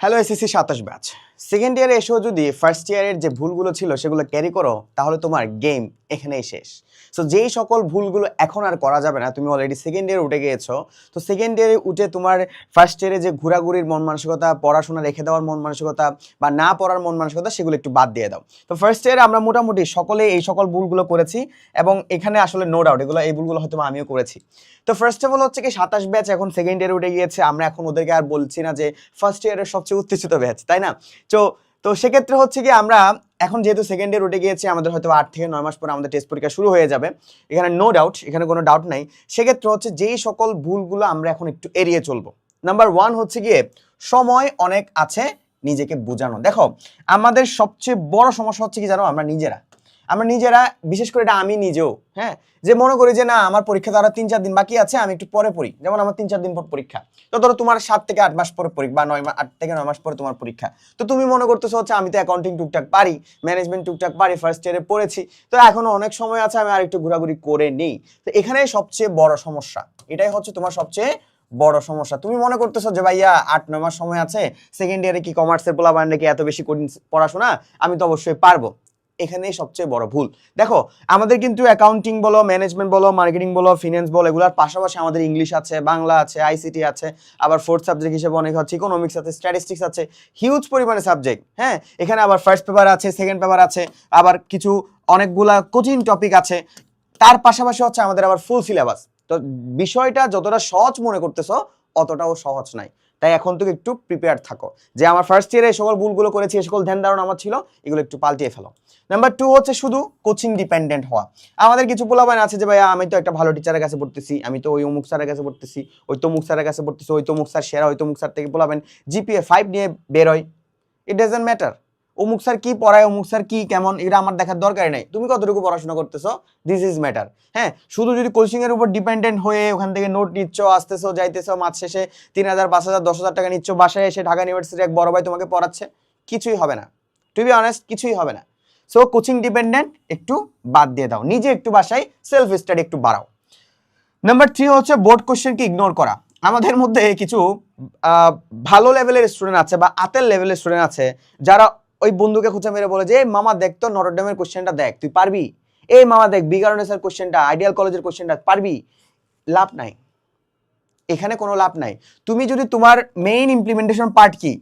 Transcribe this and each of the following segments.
Hello SSC 27 batch. Second ইয়ারে এসেও যদি ফার্স্ট ইয়ারের যে ভুলগুলো ছিল সেগুলো ক্যারি করো তাহলে তোমার গেম এখানেই শেষ। সো যেই সকল ভুলগুলো এখন আর করা যাবে না, তুমি অলরেডি সেকেন্ড ইয়ারে উঠে গিয়েছো, তো সেকেন্ড ইয়ারে উঠে তোমার ফার্স্ট ইয়ারে যে ঘোরাঘুরির মন মানসিকতা, পড়াশোনা রেখে দেওয়ার মন মানসিকতা বা না পড়ার মন মানসিকতা, সেগুলো একটু বাদ দিয়ে দাও। তো ফার্স্ট ইয়ারে আমরা মোটামুটি সকলে এই সকল ভুলগুলো করেছি এবং এখানে আসলে নো ডাউট এই ভুলগুলো হয়তো আমিও করেছি। তো ফার্স্ট অফ অল হচ্ছে কি 27 ব্যাচ এখন সেকেন্ড ইয়ারে উঠে গিয়েছে, আমরা এখন ওদেরকে আর বলছি না যে ফার্স্ট ইয়ারের সবচেয়ে উত্তেজিত ব্যাচ, তাই না? তো তো সেক্ষেত্রে হচ্ছে কি আমরা এখন যেহেতু সেকেন্ড ইয়ার উঠে গিয়েছি, আমাদের হয়তো 8 থেকে 9 মাস পরে আমাদের টেস্ট পরীক্ষা শুরু হয়ে যাবে, এখানে নো ডাউট, এখানে কোনো ডাউট নাই। সেক্ষেত্রে হচ্ছে যেই সকল ভুলগুলো আমরা এখন একটু এড়িয়ে চলবো। নাম্বার 1 হচ্ছে গিয়ে সময় অনেক আছে নিজেকে বোঝানো। দেখো আমাদের সবচেয়ে বড় সমস্যা হচ্ছে কি জানো, আমরা নিজেরা বিশেষ করে এটা আমি নিজেও, হ্যাঁ, যে মনে করি যে না আমার পরীক্ষা তো আরো 3-4 দিন বাকি আছে, আমি একটু পরে পড়ি। যেমন আমার 3-4 দিন পর পরীক্ষা, তো ধরো তোমার 7 থেকে 8 মাস পরে পরীক্ষা বা 8 থেকে 9 মাস পরে তোমার পরীক্ষা। তো তুমি মনে করতেছো হচ্ছে আমি তো অ্যাকাউন্টিং টুকটাক পারি, ম্যানেজমেন্ট টুকটাক পারি, ফার্স্ট ইয়ারে পড়েছি, তো এখনো অনেক সময় আছে, আমি আর একটু ঘোরাঘুরি করে নিই। তো এখানেই সবচেয়ে বড় সমস্যা, এটাই হচ্ছে তোমার সবচেয়ে বড় সমস্যা। তুমি মনে করতেছো যে ভাইয়া 8-9 মাস সময় আছে, সেকেন্ড ইয়ারে কি কমার্সের পোলাপান কি এত বেশি পড়াশোনা, আমি তো অবশ্যই পারবো। এখানেই সবচেয়ে বড় ভুল। দেখো আমাদের কিন্তু অ্যাকাউন্টিং বলো, ম্যানেজমেন্ট বলো, মার্কেটিং বলো, ফিনান্স বলো, এগুলোর পাশাপাশি আমাদের ইংলিশ আছে, বাংলা আছে, আইসিটি আছে, আবার ফোর্থ সাবজেক্ট হিসেবে অনেক হচ্ছে ইকোনমিক্স আছে, স্ট্যাটিস্টিক্স আছে, হিউজ পরিমাণে সাবজেক্ট। হ্যাঁ, এখানে আবার ফার্স্ট পেপার আছে, সেকেন্ড পেপার আছে, আবার কিছু অনেকগুলা কঠিন টপিক আছে। তার পাশাপাশি হচ্ছে আমাদের আবার ফুল সিলেবাস। তো বিষয়টা যতটা সহজ মনে করতেছো অতটাও সহজ নাই। তাই এখন থেকে একটু প্রিপেয়ার থাকো যে আমার ফার্স্ট ইয়ারে এই সকল ভুলগুলো করেছি, এই সকল ধ্যান ধারণা আমার ছিল, এগুলো একটু পাল্টিয়ে ফেলো। নাম্বার 2 হচ্ছে শুধু কোচিং ডিপেন্ডেন্ট হওয়া। আমাদের কিছু পোলাপান আছে যে ভাইয়া আমি তো একটা ভালো টিচারের কাছে পড়তেছি, আমি তো ওই অমুক স্যারের কাছে পড়তেছি, ওই তমুক স্যারের কাছে পড়তেছি, ওই তমুক স্যার সেরা, ওই তমুক স্যার থেকে পোলাপান জিপিএ 5 নিয়ে বেরোয়। ইট ডাজন্ট ম্যাটার অমুক স্যার কি পড়ায়, অমুক স্যার কি কেমন, এটা আমার দেখার দরকার নাই। তুমি কতটুকু পড়াশোনা করতেছো, দিস ইজ ম্যাটার। হ্যাঁ, শুধু যদি কোচিং এর উপর ডিপেন্ডেন্ট হয়ে ওখান থেকে নোট নিচ্ছ, আসতেছো যাইতেছো, মাস শেষে 3,000 5,000 10,000 টাকা নিচ্ছ, বাসায় এসে ঢাকা ইউনিভার্সিটির এক বড় ভাই তোমাকে পড়াচ্ছে, কিছুই হবে না। টু বি অনেস্ট, কিছুই হবে না। সো কোচিং ডিপেন্ডেন্ট একটু বাদ দিয়ে দাও, নিজে একটু বাসায় সেলফ স্টাডি একটু বাড়াও। নাম্বার 3 হচ্ছে বোর্ড কোশ্চেনকে ইগনোর করা। আমাদের মধ্যে কিছু ভালো লেভেলের স্টুডেন্ট আছে বা আতের লেভেলের স্টুডেন্ট আছে যারা ওই বন্ধুকে খুঁজে মেরে বলে যে মামা দেখ তো নটরডেমের কোশ্চেনটা দেখ, তুই পারবি। এই মামা দেখ বিগারনেসের কোশ্চেনটা, আইডিয়াল কলেজের কোশ্চেনটা পারবি। লাভ নাই, এখানে কোনো লাভ নাই। তুমি যদি তোমার মেইন ইমপ্লিমেন্টেশন পার্ট কি,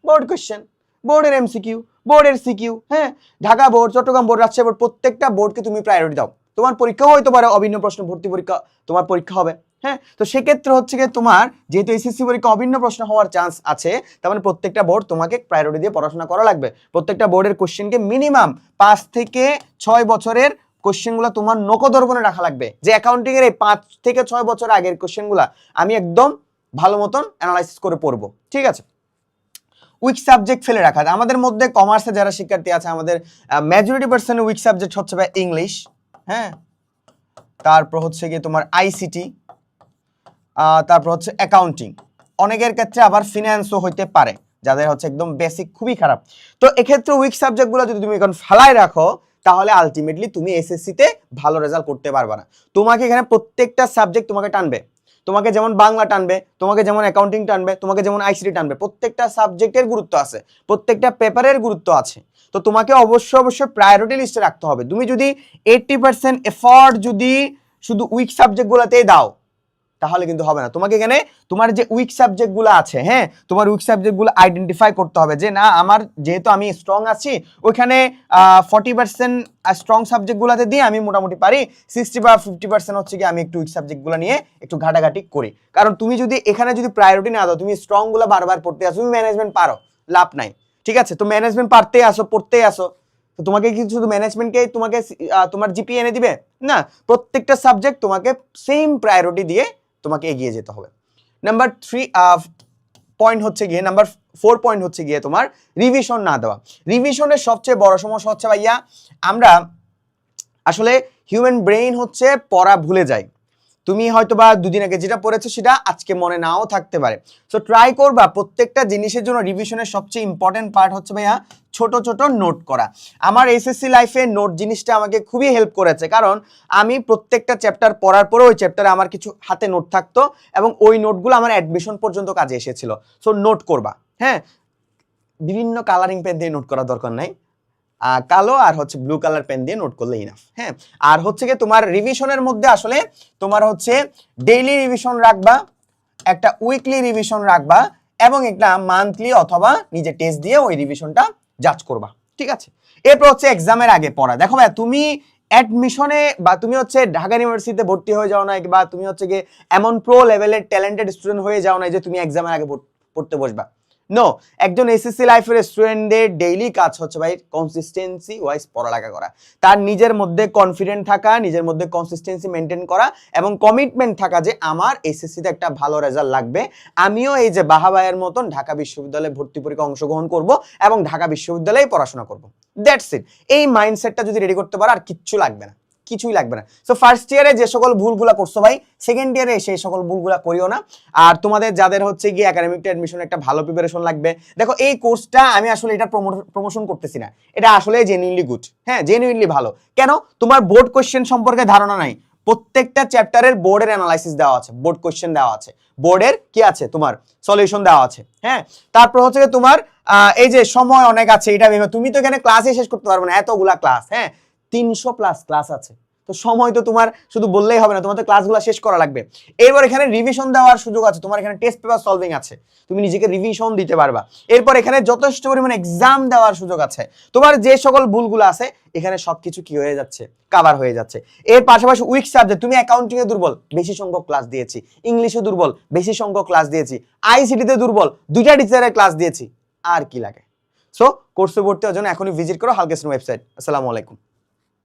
বোর্ড কোশ্চেন, বোর্ডের এমসিকিউ, বোর্ডের সিকিউ, হ্যাঁ, Dhaka board, Chittagong board, Rajshahi board, প্রত্যেকটা বোর্ডকে তুমি প্রায়োরিটি দাও। তোমার পরীক্ষাও হইতে পারে অভিন্ন প্রশ্ন, ভর্তি পরীক্ষা তোমার পরীক্ষা হবে। হ্যাঁ, তো সেক্ষেত্রে হচ্ছে গিয়ে তোমার যেহেতু এসএসসি পরীক্ষা অভিন্ন প্রশ্ন হওয়ার চান্স আছে, তার মানে প্রত্যেকটা বোর্ড তোমাকে প্রায়োরিটি দিয়ে পড়াশোনা করা লাগবে। প্রত্যেকটা বোর্ডের কোশ্চেনকে মিনিমাম 5 থেকে 6 বছরের কোশ্চেনগুলো তোমার নখদর্পণে রাখা লাগবে, যে অ্যাকাউন্টিং এর এই 5 থেকে 6 বছর আগের কোশ্চেনগুলো আমি একদম ভালো মতন অ্যানালাইসিস করে পড়বো। ঠিক আছে, উইক সাবজেক্ট ফেলে রাখা। আমাদের মধ্যে কমার্সে যারা শিক্ষার্থী আছে, আমাদের মেজরিটি পার্সেন্ট উইক সাবজেক্ট হচ্ছে ভাই ইংলিশ, হ্যাঁ, তারপর হচ্ছে গিয়ে তোমার আইসিটি, তারপর হচ্ছে অ্যাকাউন্টিং, অনেকের ক্ষেত্রে আবার ফিনান্সও হইতে পারে যাদের হচ্ছে একদম বেসিক খুবই খারাপ। তো এক্ষেত্রে উইক সাবজেক্টগুলো যদি তুমি এখন ফেলায় রাখো তাহলে আলটিমেটলি তুমি এসএসসিতে ভালো রেজাল্ট করতে পারবে না। তোমাকে এখানে প্রত্যেকটা সাবজেক্ট তোমাকে টানবে, তোমাকে যেমন বাংলা টানবে, তোমাকে যেমন অ্যাকাউন্টিং টানবে, তোমাকে যেমন আইসিটি টানবে। প্রত্যেকটা সাবজেক্টের গুরুত্ব আছে, প্রত্যেকটা পেপারের গুরুত্ব আছে। তো তোমাকে অবশ্যই প্রায়োরিটি লিস্টে রাখতে হবে। তুমি যদি 80% এফর্ট যদি শুধু উইক সাবজেক্টগুলোতেই দাও তাহলে কিন্তু হবে না। তোমাকে এখানে তোমার যে উইক সাবজেক্টগুলো আছে, হ্যাঁ, তোমার উইক সাবজেক্টগুলো আইডেন্টিফাই করতে হবে যে না আমার যেহেতু আমি স্ট্রং আছি ওইখানে 40% স্ট্রং সাবজেক্টগুলোতে দিয়ে আমি মোটামুটি পারি, 60 বা 50% হচ্ছে কি আমি একটু উইক সাবজেক্টগুলো নিয়ে একটু ঘাটাঘাটি করি। কারণ তুমি যদি এখানে যদি প্রায়োরিটি না দাও, তুমি স্ট্রংগুলো বারবার পড়তে আসো, তুমি ম্যানেজমেন্ট পারো, লাভ নাই। ঠিক আছে, তো ম্যানেজমেন্ট পারতেই আসো, পড়তেই আসো, তো তোমাকে কি শুধু ম্যানেজমেন্টকে তোমাকে তোমার জিপি এনে দিবে না, প্রত্যেকটা সাবজেক্ট তোমাকে সেম প্রায়োরিটি দিয়ে তোমাকে এগিয়ে যেতে হবে। নাম্বার 3 পয়েন্ট হচ্ছে গিয়ে, নাম্বার 4 পয়েন্ট হচ্ছে গিয়ে তোমার রিভিশন না দেওয়া। রিভিশনের সবচেয়ে বড় সমস্যা হচ্ছে ভাইয়া আমরা আসলে হিউম্যান ব্রেইন হচ্ছে পড়া ভুলে যায়। তুমি হয়তো বা দুদিন আগে যেটা পড়েছো সেটা আজকে মনে নাও থাকতে পারে। সো ট্রাই করবা প্রত্যেকটা জিনিসের জন্য রিভিশনের সবচেয়ে ইম্পর্টেন্ট পার্ট হচ্ছে ভাইয়া ছোট ছোট নোট করা। আমার এসএসসি লাইফে নোট জিনিসটা আমাকে খুবই হেল্প করেছে, কারণ আমি প্রত্যেকটা চ্যাপ্টার পড়ার পরে ওই চ্যাপ্টারে আমার কিছু হাতে নোট থাকতো এবং ওই নোটগুলো আমার অ্যাডমিশন পর্যন্ত কাজে এসেছিল। সো নোট করবা, হ্যাঁ, বিভিন্ন কালারিং পেন দিয়ে নোট করার দরকার নাই, কালো আর হচ্ছে ব্লু কালার পেন দিয়ে নোট করলে ইনাফ। হ্যাঁ, আর হচ্ছে কি তোমার রিভিশনের মধ্যে আসলে তোমার হচ্ছে ডেইলি রিভিশন রাখবা, একটা উইকলি রিভিশন রাখবা এবং একটা মান্থলি অথবা নিজে টেস্ট দিয়ে ওই রিভিশনটা জাজ করবা, ঠিক আছে? এরপর হচ্ছে এক্সামের আগে পড়া। দেখো ভাই, তুমি অ্যাডমিশনে বা তুমি হচ্ছে ঢাকা ইউনিভার্সিটিতে ভর্তি হয়ে যাও না, বা তুমি হচ্ছে গিয়ে এমন প্রো লেভেলের ট্যালেন্টেড স্টুডেন্ট হয়ে যাও না যে তুমি এক্সামের আগে পড়তে বসবা। নো, একজন এসএসসি লাইফের স্টুডেন্টদের ডেইলি কাজ হচ্ছে ভাই কনসিস্টেন্সি ওয়াইজ পড়ালেখা করা, তার নিজের মধ্যে কনফিডেন্ট থাকা, নিজের মধ্যে কনসিস্টেন্সি মেনটেন করা এবং কমিটমেন্ট থাকা যে আমার এসএসসিতে একটা ভালো রেজাল্ট লাগবে, আমিও এই যে বাহা ভাইয়ের মতন ঢাকা বিশ্ববিদ্যালয়ে ভর্তি পরীক্ষায় অংশগ্রহণ করব এবং ঢাকা বিশ্ববিদ্যালয়ে পড়াশোনা করব। That's it. এই মাইন্ডসেটটা যদি রেডি করতে পারো আর কিচ্ছু লাগবে না, কিছুই লাগবে না। সো ফার্স্ট ইয়ারে যে সকল ভুলগুলা করছো ভাই, সেকেন্ড ইয়ারে সেই সকল ভুলগুলা করিও না। আর তোমাদের যাদের হচ্ছে গিয়ে একাডেমিক অ্যাডমিশন একটা ভালো প্রিপারেশন লাগবে, দেখো এই কোর্সটা আমি আসলে এটা প্রমোশন করতেছি না, এটা আসলে জেনুইনলি গুড। হ্যাঁ, জেনুইনলি ভালো। কেন? তোমার বোর্ড কোশ্চেন সম্পর্কে ধারণা নাই, প্রত্যেকটা চ্যাপ্টারের বোর্ডের অ্যানালাইসিস দেওয়া আছে, বোর্ড কোশ্চেন দেওয়া আছে, বোর্ডের কি আছে তোমার সলিউশন দেওয়া আছে। হ্যাঁ, তারপর হচ্ছে তোমার এই যে সময় অনেক আছে, এটা ভেবে তুমি তো এখানে ক্লাসে শেষ করতে পারবে না, এতগুলা ক্লাস। হ্যাঁ, 300+ ক্লাস আছে, তো সময় তো তোমার শুধু বললেই হবে না, তোমার তো ক্লাসগুলো শেষ করা লাগবে। এরপর এখানে রিভিশন দেওয়ার সুযোগ আছে, তোমার এখানে টেস্ট পেপার সলভিং আছে, তুমি নিজেকে রিভিশন দিতে পারবা। এরপর এখানে যথেষ্ট পরিমাণে এক্সাম দেওয়ার সুযোগ আছে। তোমার যে সকল ভুলগুলো আছে এখানে সবকিছু কি হয়ে যাচ্ছে, কভার হয়ে যাচ্ছে। এর পাশাপাশি উইক সাবজেক্ট, তুমি অ্যাকাউন্টিং এ দুর্বল, বেশি সংখ্যক ক্লাস দিয়েছি, ইংলিশে দুর্বল, বেশি সংখ্যক ক্লাস দিয়েছি, আইসিটি তে দুর্বল, 2টা টিচারের ক্লাস দিয়েছি, আর কি লাগে? সো কোর্সে ভর্তি হওয়ার জন্য এখনই ভিজিট করো হালকেস্টন ওয়েবসাইট। আসসালামু আলাইকুম।